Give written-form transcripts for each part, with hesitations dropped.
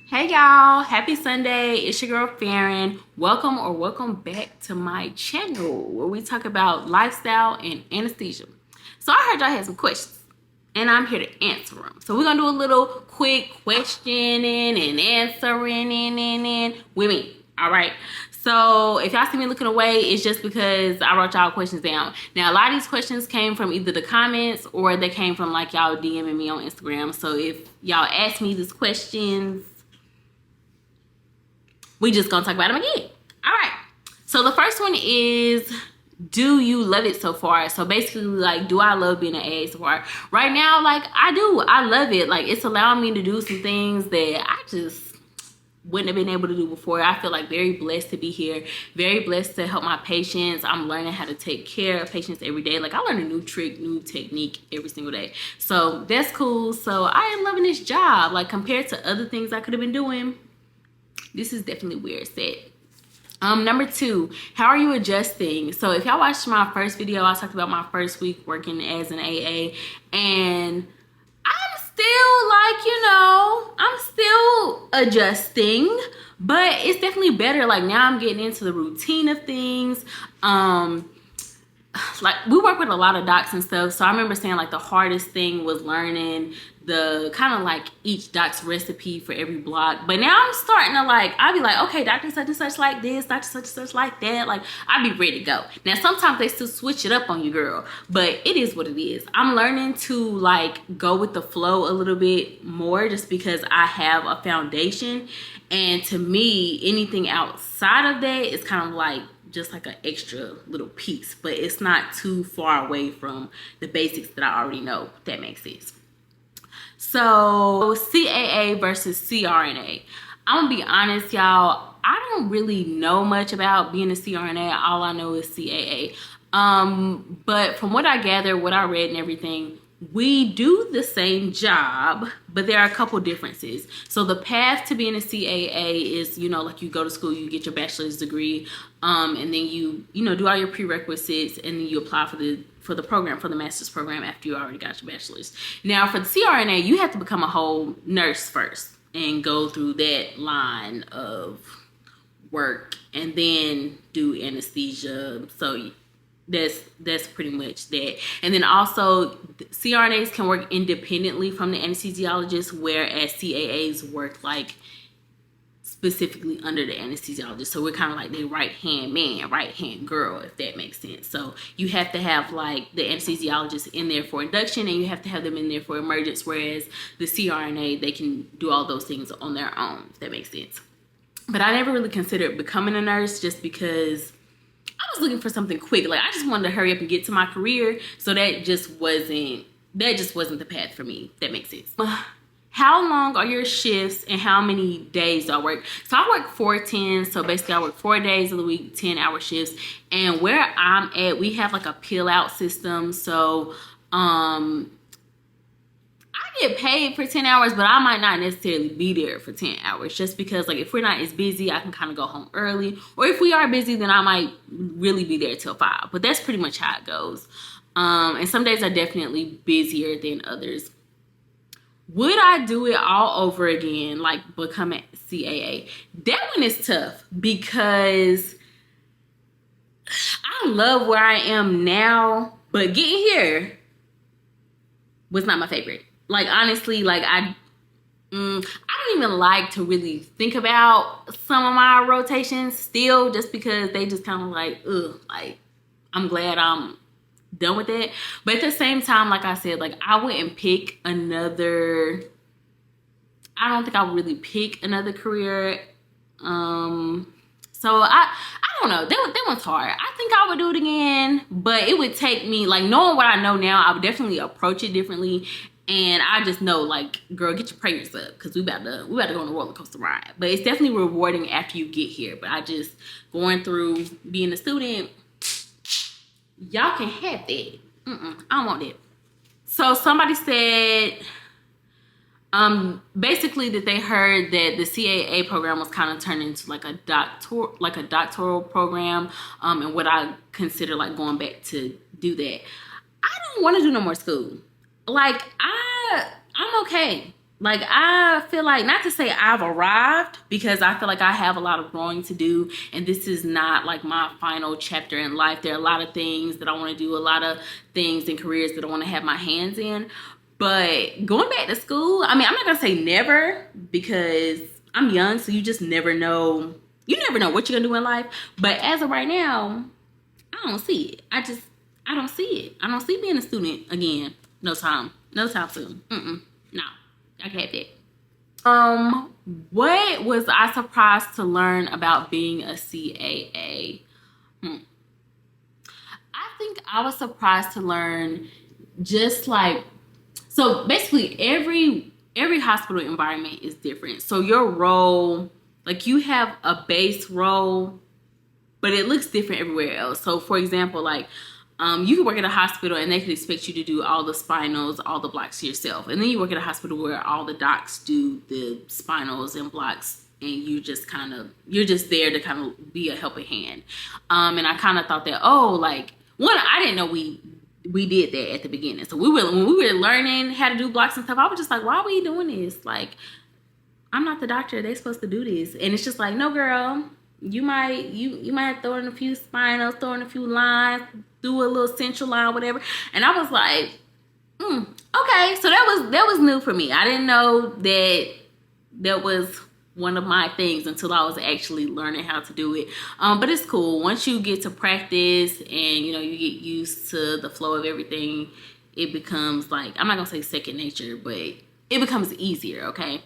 Hey y'all, happy Sunday. It's your girl Farron. Welcome back to my channel where we talk about lifestyle and anesthesia. So I heard y'all had some questions and I'm here to answer them. So we're gonna do a little quick questioning and answering with me. All right. So if y'all see me looking away, it's just because I wrote y'all questions down. Now, a lot of these questions came from either the comments or they came from like y'all DMing me on Instagram. So if y'all ask me these questions, we just gonna talk about them again. All right. So the first one is, do you love it so far? So basically, like, do I love being an AA so far? Right now, like, I do. I love it. Like, it's allowing me to do some things that I just wouldn't have been able to do before. I feel like very blessed to be here, very blessed to help my patients. I'm learning how to take care of patients every day. Like, I learn a new trick, new technique every single day. So that's cool. So I am loving this job. Like, compared to other things I could have been doing, this is definitely where it's at. Number 2, how are you adjusting? So if y'all watched my first video, I talked about my first week working as an AA, and I'm still like, I'm still adjusting, but it's definitely better. Like, now I'm getting into the routine of things. Like, we work with a lot of docs and stuff, so I remember saying like the hardest thing was learning the kind of like each doc's recipe for every block. But now I'm starting to like, I'll be like, okay, doctor such and such like this, doctor such and such like that. Like, I'll be ready to go. Now sometimes they still switch it up on you, girl, but it is what it is. I'm learning to like go with the flow a little bit more just because I have a foundation, and to me anything outside of that is kind of like just like an extra little piece, but it's not too far away from the basics that I already know, if that makes sense. So CAA versus CRNA. I'm gonna be honest, y'all, I don't really know much about being a CRNA. All I know is CAA. But from what I gather, what I read and everything, we do the same job, but there are a couple differences. So the path to being a CAA is, like you go to school, you get your bachelor's degree, and then you do all your prerequisites, and then you apply for the program, for the master's program after you already got your bachelor's. Now for the CRNA, you have to become a whole nurse first and go through that line of work and then do anesthesia. So that's pretty much that. And then also CRNAs can work independently from the anesthesiologist, whereas CAAs work like specifically under the anesthesiologist. So we're kind of like the right hand man, right hand girl, if that makes sense. So you have to have like the anesthesiologist in there for induction, and you have to have them in there for emergence, whereas the CRNA, they can do all those things on their own, if that makes sense. But I never really considered becoming a nurse just because I was looking for something quick. Like, I just wanted to hurry up and get to my career. So that just wasn't the path for me. If that makes sense. How long are your shifts and how many days do I work? So I work 4-10. So basically I work 4 days of the week, 10-hour shifts. And where I'm at, we have like a peel out system. So I get paid for 10 hours, but I might not necessarily be there for 10 hours just because, like, if we're not as busy, I can kind of go home early. Or if we are busy, then I might really be there till 5. But that's pretty much how it goes. And some days are definitely busier than others. Would I do it all over again, like become a CAA? That one is tough because I love where I am now, but getting here was not my favorite. Like, honestly, like I don't even like to really think about some of my rotations still, just because they just kind of like, like, I'm glad I'm done with it. But at the same time, like I said, like, I wouldn't pick another, I don't think I would really pick another career. So I don't know. That one's hard. I think I would do it again, but it would take me, like, knowing what I know now, I would definitely approach it differently. And I just know, like, girl, get your prayers up, because we about to go on a roller coaster ride. But it's definitely rewarding after you get here. But I just, going through being a student, y'all can have that. I don't want that. So somebody said, basically that they heard that the CAA program was kind of turned into like a doctoral program, and what I consider like going back to do that. I don't want to do no more school. Like, I'm okay. like, I feel like, not to say I've arrived, because I feel like I have a lot of growing to do, and this is not like my final chapter in life. There are a lot of things that I want to do, a lot of things and careers that I want to have my hands in. But going back to school, I mean, I'm not gonna say never, because I'm young, so you just never know. You never know what you're gonna do in life. But as of right now, I don't see it. I don't see it. I don't see being a student again. No time soon. No, I can't have that. What was I surprised to learn about being a CAA? I think I was surprised to learn, just like, so basically every hospital environment is different. So your role, like, you have a base role, but it looks different everywhere else. So for example, like, you could work at a hospital and they could expect you to do all the spinals, all the blocks yourself. And then you work at a hospital where all the docs do the spinals and blocks, and you're just there to kind of be a helping hand. And I kind of thought that, I didn't know we did that at the beginning. So when we were learning how to do blocks and stuff, I was just like, why are we doing this? Like, I'm not the doctor. They're supposed to do this. And it's just like, no, girl, you might throw in a few spinals, throw in a few lines, do a little central line, whatever. And I was like, okay. So that was new for me. I didn't know that was one of my things until I was actually learning how to do it. But it's cool. Once you get to practice and, you get used to the flow of everything, it becomes, like, I'm not gonna say second nature, but it becomes easier, okay?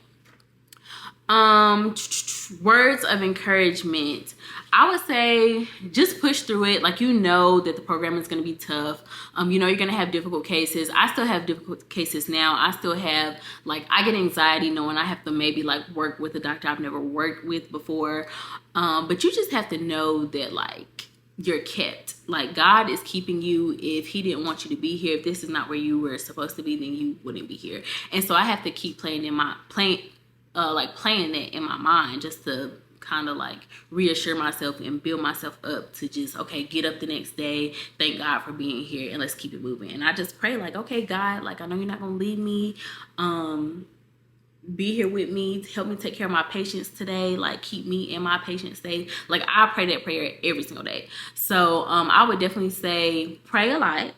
Words of encouragement. I would say just push through it. Like, that the program is going to be tough. You're going to have difficult cases. I still have difficult cases now. I still have, like, I get anxiety knowing I have to maybe, like, work with a doctor I've never worked with before. But you just have to know that, like, you're kept. Like, God is keeping you. If he didn't want you to be here, if this is not where you were supposed to be, then you wouldn't be here. And so I have to keep playing that in my mind, just to kind of, like, reassure myself and build myself up to just, okay, get up the next day, thank God for being here, and let's keep it moving. And I just pray, like, okay, God, like, I know you're not gonna leave me. Be here with me, help me take care of my patients today, like, keep me and my patients safe. Like, I pray that prayer every single day. So I would definitely say pray a lot.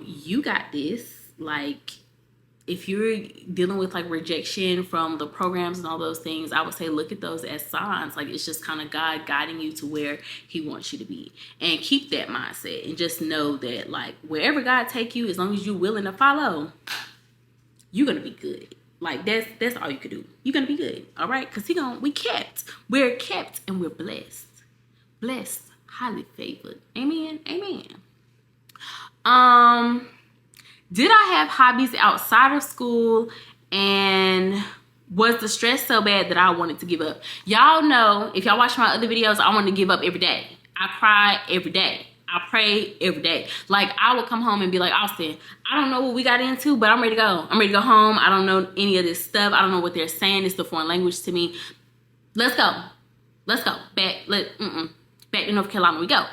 You got this. Like, if you're dealing with, like, rejection from the programs and all those things, I would say look at those as signs. Like, it's just kind of God guiding you to where he wants you to be. And keep that mindset and just know that, like, wherever God take you, as long as you're willing to follow, you're going to be good. Like, that's all you can do. You're going to be good. All right? Because we're kept and we're blessed. Blessed, highly favored. Amen. Amen. Did I have hobbies outside of school, and was the stress so bad that I wanted to give up? Y'all know, if y'all watch my other videos, I wanted to give up every day. I cry every day. I pray every day. Like, I would come home and be like, Austin, I don't know what we got into, but I'm ready to go. I'm ready to go home. I don't know any of this stuff. I don't know what they're saying. It's the foreign language to me. Let's go. Let's go. Back to North Carolina we go.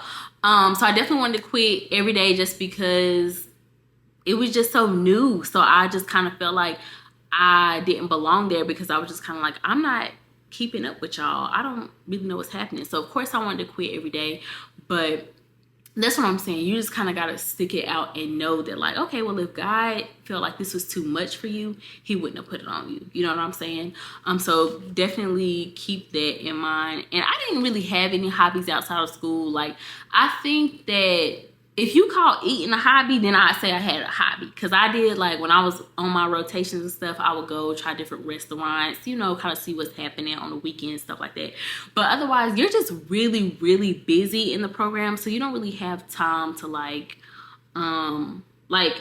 So I definitely wanted to quit every day just because it was just so new. So I just kind of felt like I didn't belong there, because I was just kind of like, I'm not keeping up with y'all. I don't really know what's happening. So of course I wanted to quit every day, but that's what I'm saying. You just kind of got to stick it out and know that, like, okay, well, if God felt like this was too much for you, he wouldn't have put it on you. You know what I'm saying? So definitely keep that in mind. And I didn't really have any hobbies outside of school. Like, I think that if you call eating a hobby, then I'd say I had a hobby. Because I did, like, when I was on my rotations and stuff, I would go try different restaurants, kind of see what's happening on the weekends, stuff like that. But otherwise, you're just really, really busy in the program. So you don't really have time to,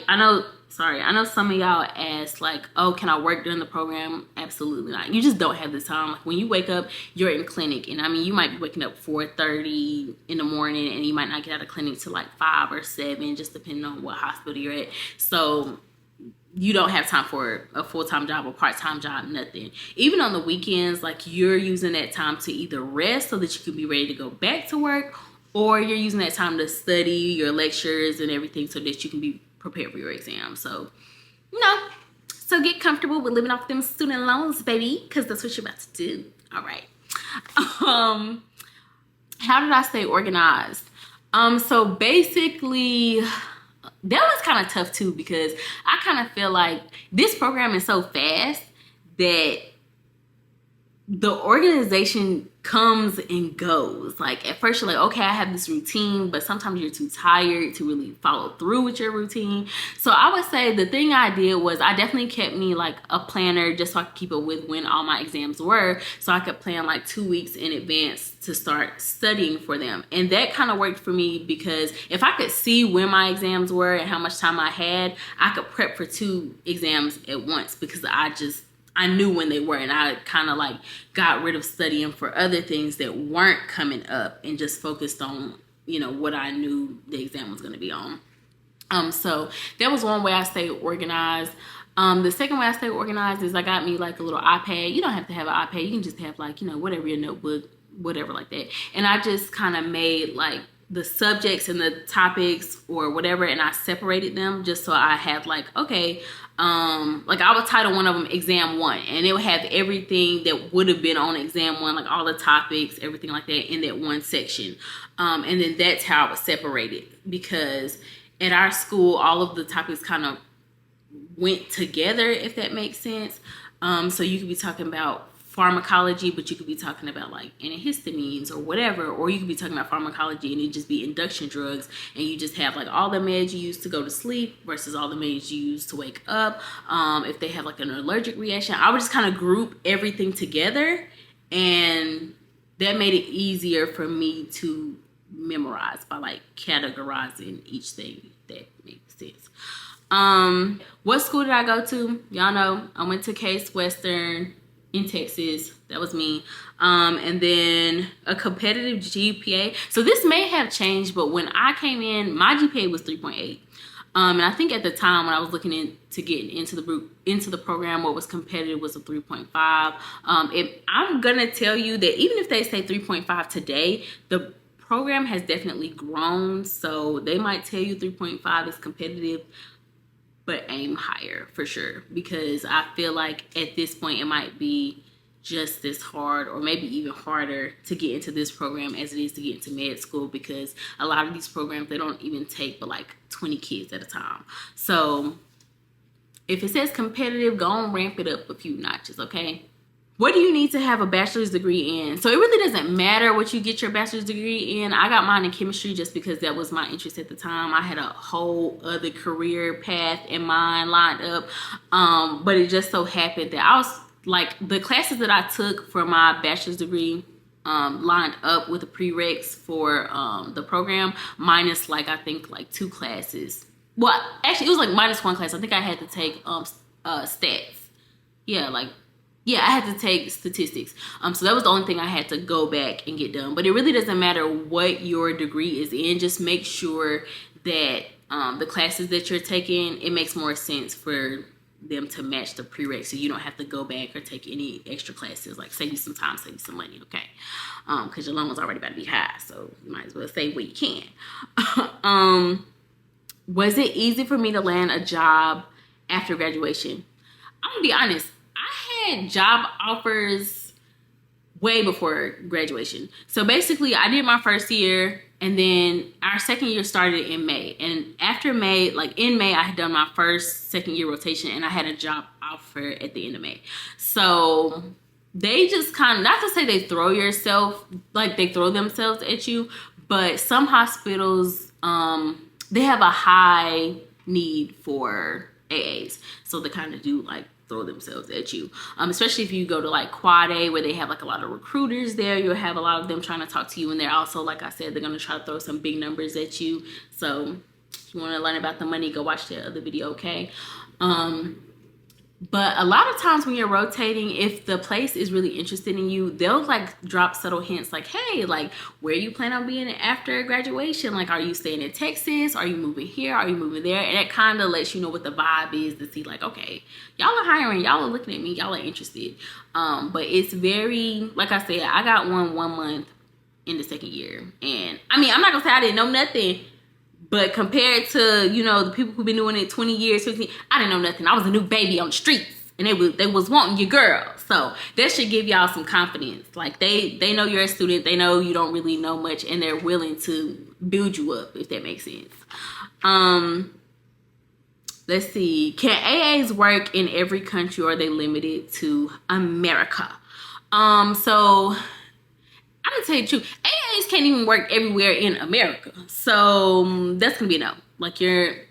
I know some of y'all ask, like, oh, can I work during the program? Absolutely not. You just don't have the time. Like, when you wake up, you're in clinic, and I mean, you might be waking up 4:30 in the morning, and you might not get out of clinic till like 5 or 7, just depending on what hospital you're at. So you don't have time for a full-time job or part-time job, nothing. Even on the weekends, like, you're using that time to either rest so that you can be ready to go back to work, or you're using that time to study your lectures and everything so that you can be prepared for your exam. So, So get comfortable with living off them student loans, baby, because that's what you're about to do. All right. How did I stay organized? So basically, that was kind of tough too, because I kind of feel like this program is so fast that the organization comes and goes. Like at first you're like, okay, I have this routine, but sometimes you're too tired to really follow through with your routine. So I would say the thing I did was I definitely kept me like a planner just so I could keep up with when all my exams were, so I could plan like 2 weeks in advance to start studying for them. And that kind of worked for me, because if I could see when my exams were and how much time I had, I could prep for 2 exams at once, because I knew when they were, and I kind of like got rid of studying for other things that weren't coming up and just focused on, you know, what I knew the exam was going to be on. So that was one way I stayed organized. The second way I stayed organized is I got me like a little iPad. You don't have to have an iPad. You can just have like, you know, whatever, your notebook, whatever like that. And I just kind of made like the subjects and the topics or whatever, and I separated them just so I had like, okay, like I would title one of them exam 1, and it would have everything that would have been on exam 1, like all the topics, everything like that in that one section. And then that's how I would separate it, because at our school, all of the topics kind of went together, if that makes sense. So you could be talking about pharmacology, but you could be talking about like antihistamines or whatever, or you could be talking about pharmacology and it just be induction drugs, and you just have like all the meds you use to go to sleep versus all the meds you use to wake up. If they have like an allergic reaction, I would just kind of group everything together, and that made it easier for me to memorize by like categorizing each thing. That makes sense. What school did I go to? Y'all know I went to Case Western in Texas. That was me. And then a competitive GPA. So this may have changed, but when I came in, my GPA was 3.8. And I think at the time when I was looking into getting into the program, what was competitive was a 3.5. I'm gonna tell you that even if they say 3.5 today, the program has definitely grown. So they might tell you 3.5 is competitive, but aim higher for sure, because I feel like at this point it might be just as hard or maybe even harder to get into this program as it is to get into med school, because a lot of these programs, they don't even take but like 20 kids at a time. So if it says competitive, go and ramp it up a few notches, okay? What do you need to have a bachelor's degree in? So it really doesn't matter what you get your bachelor's degree in. I got mine in chemistry just because that was my interest at the time. I had a whole other career path in mind lined up. But it just so happened that I was like, the classes that I took for my bachelor's degree lined up with the prereqs for the program, minus like, I think like 2 classes. Well, actually it was like minus 1 class. I think I had to take stats. Yeah, I had to take statistics. So that was the only thing I had to go back and get done. But it really doesn't matter what your degree is in. Just make sure that the classes that you're taking, it makes more sense for them to match the prereq, so you don't have to go back or take any extra classes. Like save you some time, save you some money, okay? Because your loan was already about to be high, so you might as well save what you can. Was it easy for me to land a job after graduation? I'm gonna be honest. I had job offers way before graduation. So basically I did my first year, and then our second year started in May. And after May, like in May, I had done my first second year rotation, and I had a job offer at the end of May. So they just kind of, not to say they throw themselves at you, but some hospitals, they have a high need for AAs. So they kind of do like throw themselves at you, especially if you go to like Quad A, where they have like a lot of recruiters there. You'll have a lot of them trying to talk to you, and they're also, like I said, they're going to try to throw some big numbers at you. So if you want to learn about the money, go watch that other video, okay? But a lot of times when you're rotating, if the place is really interested in you, they'll like drop subtle hints like, hey, like, where you plan on being after graduation? Like, are you staying in Texas? Are you moving here? Are you moving there? And it kind of lets you know what the vibe is, to see like, okay, y'all are hiring, y'all are looking at me, y'all are interested. But it's very, like I said, I got one month in the second year. And I mean, I'm not gonna say I didn't know nothing, But compared to, you know, the people who've been doing it 20 years, 15, I didn't know nothing. I was a new baby on the streets, and they was wanting your girl. So that should give y'all some confidence. Like they know you're a student, they know you don't really know much, and they're willing to build you up, if that makes sense. Let's see. Can AAs work in every country, or are they limited to America? So I'm gonna tell you the truth. AAs can't even work everywhere in America. So that's gonna be a no. Like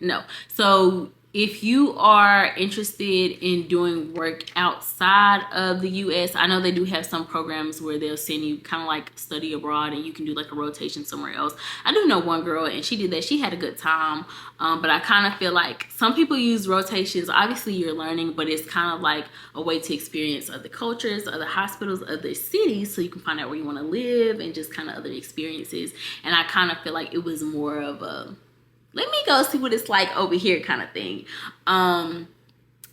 no. So if you are interested in doing work outside of the US, I know they do have some programs where they'll send you kind of like study abroad, and you can do like a rotation somewhere else. I do know one girl, and she did that. She had a good time. But I kind of feel like some people use rotations. Obviously you're learning, but it's kind of like a way to experience other cultures, other hospitals, other cities, so you can find out where you want to live and just kind of other experiences. And I kind of feel like it was more of a, let me go see what it's like over here kind of thing.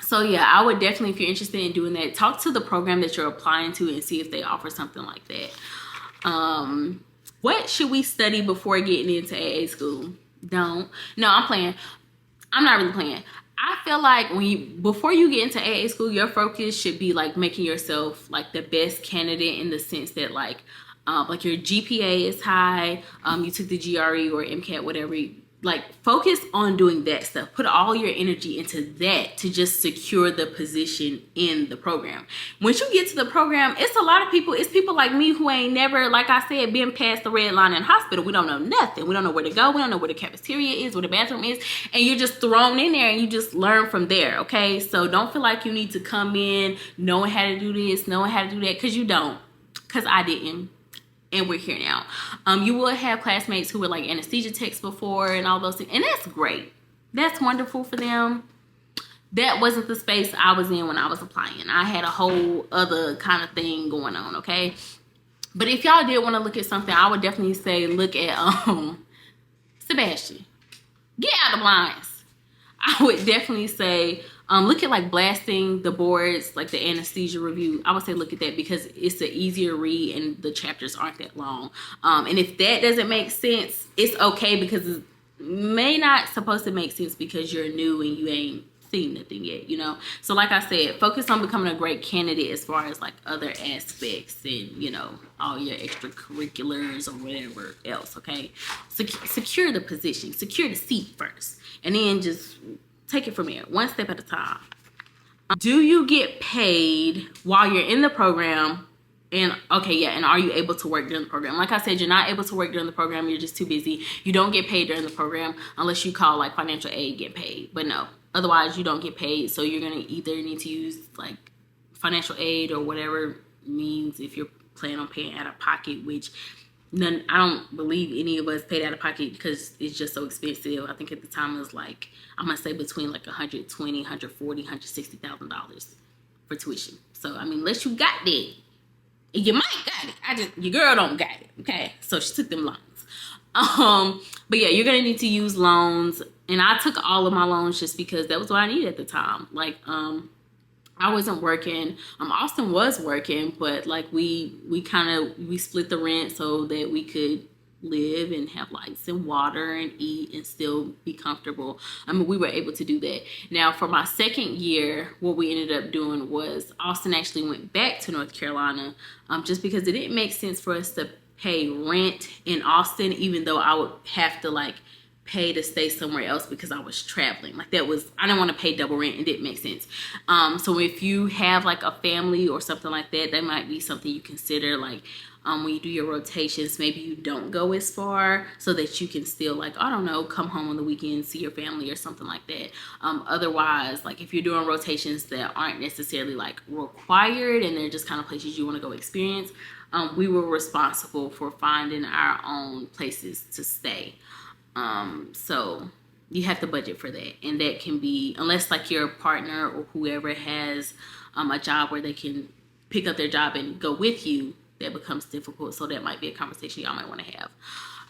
So yeah, I would definitely, if you're interested in doing that, talk to the program that you're applying to and see if they offer something like that. What should we study before getting into AA school? No, I'm playing. I'm not really playing. I feel like before you get into AA school, your focus should be like making yourself like the best candidate, in the sense that like your GPA is high, you took the GRE or MCAT, whatever. Like focus on doing that stuff. Put all your energy into that to just secure the position in the program. Once you get to the program, it's a lot of people. It's people like me who ain't never, like I said, been past the red line in hospital. We don't know nothing. We don't know where to go. We don't know where the cafeteria is, where the bathroom is. And you're just thrown in there and you just learn from there, okay? So don't feel like you need to come in knowing how to do this, knowing how to do that, because you don't. Because I didn't. And we're here now. You will have classmates who were like anesthesia techs before and all those things. And that's great. That's wonderful for them. That wasn't the space I was in when I was applying. I had a whole other kind of thing going on, okay? But if y'all did want to look at something, I would definitely say look at Sebastian. Get out of the blinds. I would definitely say look at like blasting the boards, like the anesthesia review. I would say look at that, because it's an easier read and the chapters aren't that long. And if that doesn't make sense, it's okay, because it may not supposed to make sense because you're new and you ain't seen nothing yet, you know? So like I said, focus on becoming a great candidate as far as like other aspects and, you know, all your extracurriculars or whatever else, okay? Secure the position, secure the seat first, and then just take it from here, one step at a time. Do you get paid while you're in the program? And okay, yeah, and are you able to work during the program? Like I said, you're not able to work during the program. You're just too busy. You don't get paid during the program unless you call like financial aid, get paid. But no, otherwise you don't get paid. So you're gonna either need to use like financial aid or whatever means if you're planning on paying out of pocket, which I don't believe any of us paid out of pocket because it's just so expensive. I think at the time it was like, I'm gonna say between like $120,000, $140,000, $160,000 for tuition. So I mean, unless you got that, you might got it. Your girl don't got it. Okay, so she took them loans. But yeah, you're gonna need to use loans, and I took all of my loans just because that was what I needed at the time. Like I wasn't working. Austin was working, but like we split the rent so that we could live and have lights and water and eat and still be comfortable. I mean, we were able to do that. Now, for my second year, what we ended up doing was Austin actually went back to North Carolina just because it didn't make sense for us to pay rent in Austin, even though I would have to like pay to stay somewhere else because I was traveling. Like I didn't want to pay double rent. It didn't make sense. So if you have like a family or something like that, that might be something you consider. Like when you do your rotations, maybe you don't go as far so that you can still like, I don't know, come home on the weekend, see your family or something like that. Otherwise, like if you're doing rotations that aren't necessarily like required and they're just kind of places you want to go experience, we were responsible for finding our own places to stay. So you have to budget for that, and that can be, unless like your partner or whoever has a job where they can pick up their job and go with you, that becomes difficult. So that might be a conversation y'all might want to have.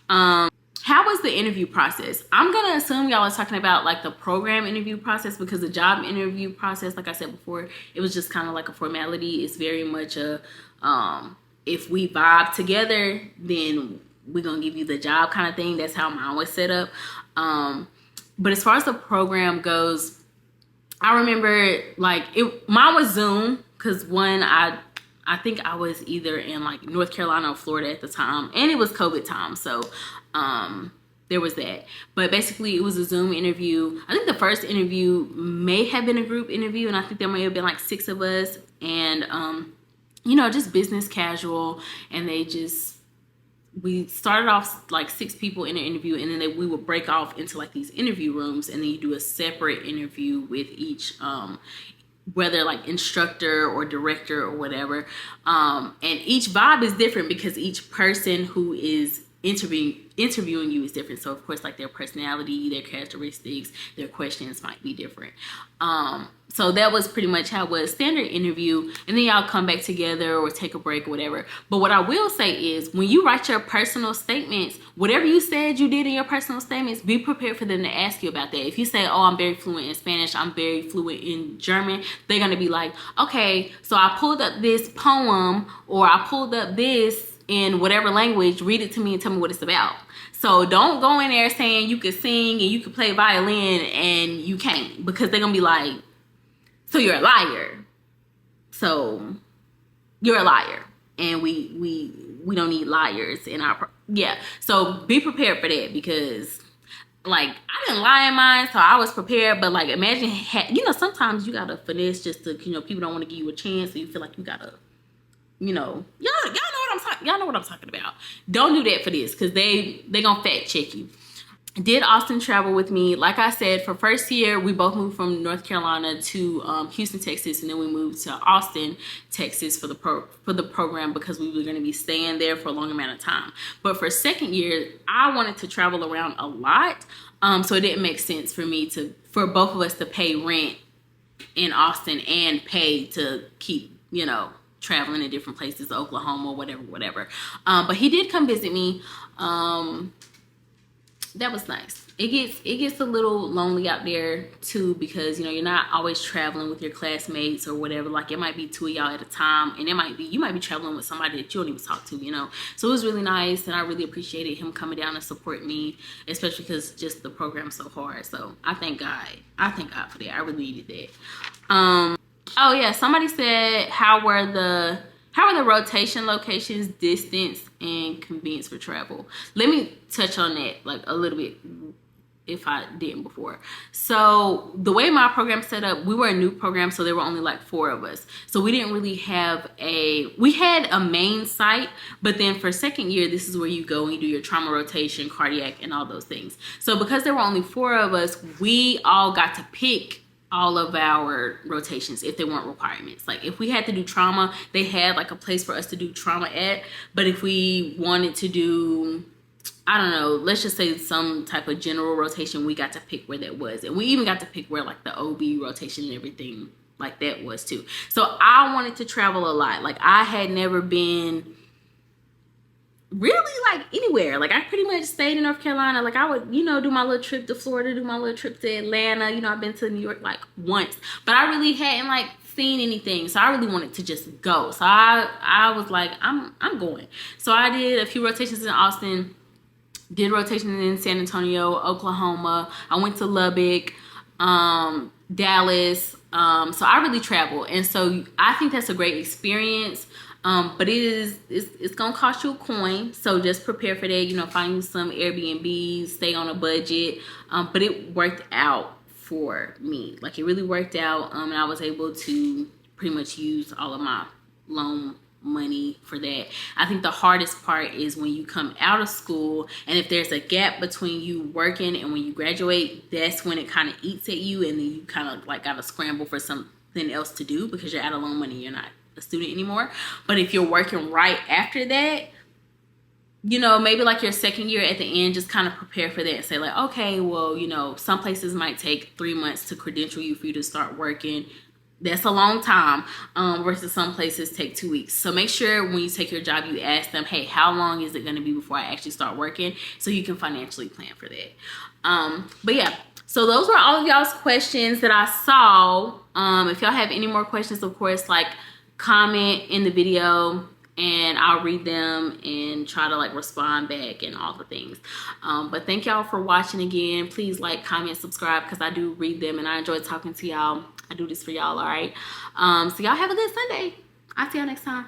How was the interview process? I'm gonna assume y'all are talking about like the program interview process, because the job interview process, like I said before, it was just kind of like a formality. It's very much a if we vibe together, then we're gonna give you the job kind of thing. That's how mine was set up. But as far as the program goes, I remember like mine was Zoom, because one, I think I was either in like North Carolina or Florida at the time, and it was COVID time, so there was that. But basically it was a Zoom interview. I think the first interview may have been a group interview, and I think there may have been like 6 of us, and you know, just business casual. And we started off like 6 people in an interview, and then we would break off into like these interview rooms, and then you do a separate interview with each whether like instructor or director or whatever, and each vibe is different because each person who is interviewing you is different. So of course, like their personality, their characteristics, their questions might be different. So that was pretty much how it was, standard interview, and then y'all come back together or take a break or whatever. But what I will say is, when you write your personal statements, whatever you said you did in your personal statements, be prepared for them to ask you about that. If you say, oh, I'm very fluent in Spanish, I'm very fluent in German, they're going to be like, okay, so I pulled up this poem, or I pulled up this in whatever language, read it to me and tell me what it's about. So don't go in there saying you can sing and you can play violin and you can't, because they're going to be like, so you're a liar. So you're a liar, and we don't need liars in our so be prepared for that, because like I didn't lie in mine, so I was prepared. But like, imagine you know, sometimes you gotta finesse just to, you know, people don't want to give you a chance, so you feel like you gotta, you know, y'all know what I'm talking about. Don't do that for this, because they gonna fact check you. Did Austin travel with me? Like I said, for first year, we both moved from North Carolina to Houston, Texas, and then we moved to Austin, Texas for the program, because we were going to be staying there for a long amount of time. But for second year, I wanted to travel around a lot, so it didn't make sense for both of us to pay rent in Austin and pay to keep, you know, traveling to different places, Oklahoma, whatever. But he did come visit me. That was nice. It gets a little lonely out there too, because, you know, you're not always traveling with your classmates or whatever. Like, it might be 2 of y'all at a time, and you might be traveling with somebody that you don't even talk to, you know. So it was really nice, and I really appreciated him coming down and support me, especially because just the program's so hard. So I thank God for that. I really needed that. Oh yeah, somebody said, how were the rotation locations, distance, and convenience for travel? Let me touch on that like a little bit, if I didn't before. So the way my program set up, we were a new program, so there were only like 4 of us. So we didn't really have we had a main site, but then for second year, this is where you go and you do your trauma rotation, cardiac, and all those things. So because there were only 4 of us, we all got to pick all of our rotations if they weren't requirements. Like, if we had to do trauma, they had like a place for us to do trauma at. But if we wanted to do, I don't know, let's just say some type of general rotation, we got to pick where that was. And we even got to pick where like the OB rotation and everything like that was too. So I wanted to travel a lot. Like, I had never been really like anywhere. Like, I pretty much stayed in North Carolina. Like, I would, you know, do my little trip to Florida, do my little trip to Atlanta. You know, I've been to New York like once, but I really hadn't like seen anything. So I really wanted to just go. So I was like, I'm going. So I did a few rotations in Austin, did rotations in San Antonio, Oklahoma. I went to Lubbock, Dallas. So I really traveled. And so I think that's a great experience. But it's gonna cost you a coin, so just prepare for that. You know, find you some Airbnbs, stay on a budget. But it worked out for me. Like, it really worked out, and I was able to pretty much use all of my loan money for that. I think the hardest part is when you come out of school, and if there's a gap between you working and when you graduate, that's when it kind of eats at you, and then you kind of like gotta scramble for something else to do because you're out of loan money. You're not a student anymore. But if you're working right after that, you know, maybe like your second year at the end, just kind of prepare for that and say like, okay, well, you know, some places might take 3 months to credential you for you to start working. That's a long time, versus some places take 2 weeks. So make sure when you take your job, you ask them, hey, how long is it going to be before I actually start working, so you can financially plan for that. But yeah, so those were all of y'all's questions that I saw. If y'all have any more questions, of course, like, comment in the video. and I'll read them and try to like respond back and all the things. But thank y'all for watching again. Please like, comment, subscribe, because I do read them and I enjoy talking to y'all. I do this for y'all. All right. So y'all have a good Sunday. I'll see y'all next time.